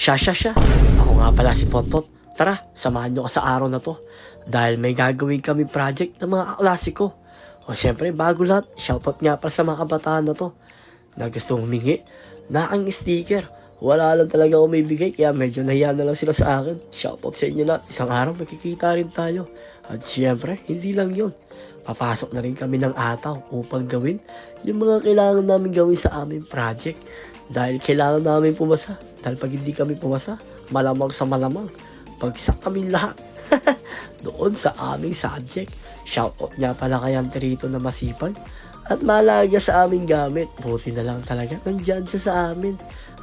Siya. Ako nga pala si Potpot. Tara, samahan nyo ka sa araw na to. Dahil may gagawin kami project ng mga kaklase ko. O syempre, bago lahat, shoutout nga pala sa mga kabataan na to. Na gustong humingi na ang sticker. Wala lang talaga ako may bigay, kaya medyo nahiya na lang sila sa akin. Shoutout sa inyo lahat. Isang araw makikita rin tayo. At syempre, hindi lang yun. Papasok na rin kami ng ataw upang gawin yung mga kailangan namin gawin sa aming project. Dahil kailangan namin pumasa. Dahil pag hindi kami pumasa, malamang sa malamang, bagsak kami lahat. Doon sa aming subject. Shoutout niya pala kay Anterito na masipag at malaga sa aming gamit. Buti na lang talaga nandyan siya sa amin.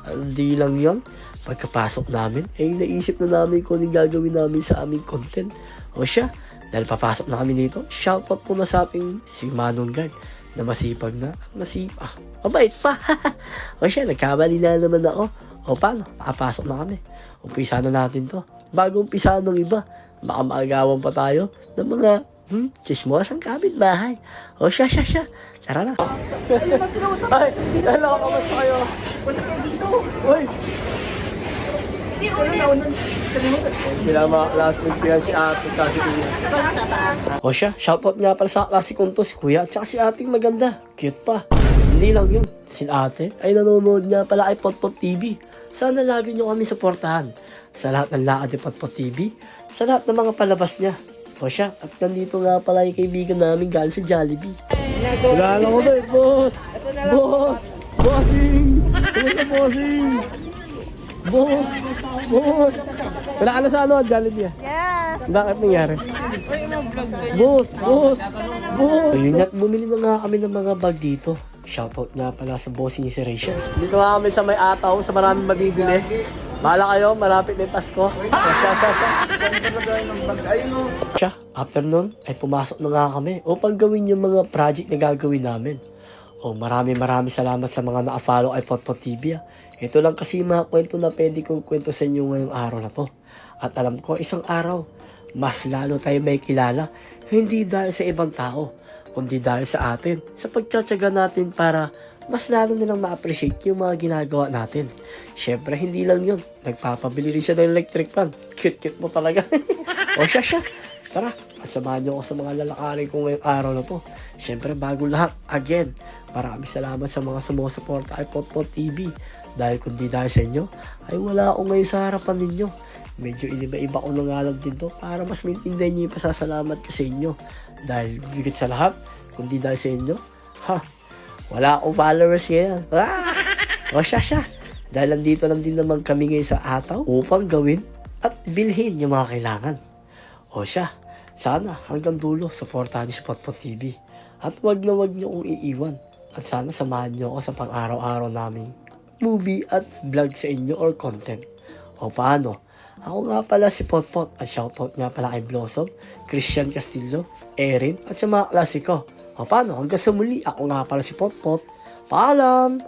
Hindi lang yon, pagkapasok namin, naisip na namin kung anong gagawin namin sa aming content. O siya, dahil papasok na kami dito, shoutout po na sa ating si Manon Guard na masipag na at masipag. Mabait pa. O siya, nagkamali na naman ako. O paano? Nakapasok na kami. Umpisa na natin to. Bago umpisa ng iba, baka maagawan pa tayo ng mga chismosang kapitbahay. O siya. Tara na. Ay, hello, kamusta kayo? Wala kayo dito. Uy, Hindi ko na. sila mga classmate ko yan, si ate at si kuya. O siya, shoutout nga pala sa klase kong to, si kuya at saka si ating maganda. Cute pa. Hindi lang yun, si ate ay nanonood nga pala kay Potpot TV. Sana lagi nyo kami supportahan sa lahat ng laad ni Potpot TV, sa lahat ng mga palabas niya. O siya, at nandito nga pala yung kaibigan namin galing sa Jollibee. Wala lang ko to boss! Boss! Bossing! Kumusta bossing? Boss! Wala ka na sa Jollibee ah? Yes. Bakit nangyari? Boss! Ayun nga, bumili na nga kami ng mga bag dito. Shoutout nga pala sa bossing ni si Rachel. Dito nga kami sa may ataw, sa maraming mabibili. Bahala kayo, malapit na yung Pasko. Siya, after nun, ay pumasok na nga kami upang gawin yung mga project na gagawin namin. Maraming salamat sa mga naka-follow kay Potpot TV. Ito lang kasi mga kwento na pwede kong kwento sa inyo ngayong araw na to. At alam ko, isang araw, mas lalo tayo may kilala, hindi dahil sa ibang tao, kundi dahil sa atin, sa pagtsatsaga natin para mas lalo nilang ma-appreciate yung mga ginagawa natin. Syempre, hindi lang yun. Nagpapabili rin siya ng electric fan. Cute mo talaga. O siya. Tara, at samahan niyo ako sa mga lalakarin ko ngayong araw na to. Syempre, bago lahat, again, maraming salamat sa mga sumusuporta kay Potpot TV. Dahil kundi dahil sa inyo, ay wala ako ngayon sa harapan ninyo. Medyo iniba-iba ko ng alam din to para mas maintindihan niyo yung pasasalamat ko sa inyo. Dahil bigit sa lahat, kundi dahil sa inyo, wala akong followers ngayon. O siya. Dahil nandito lang din naman kami ngayon sa ataw upang gawin at bilhin yung mga kailangan. O siya, sana hanggang dulo supportahan niyo si Potpot TV. At wag na wag niyo kong iiwan. At sana samahan niyo ako sa pang-araw-araw naming movie at vlog sa inyo or content. O paano? Ako nga pala si Potpot at shoutout nga pala kay Blossom, Christian Castillo, Erin at sa mga klase ko. O paano? Hanggang sa muli, ako nga pala si Potpot. Paalam!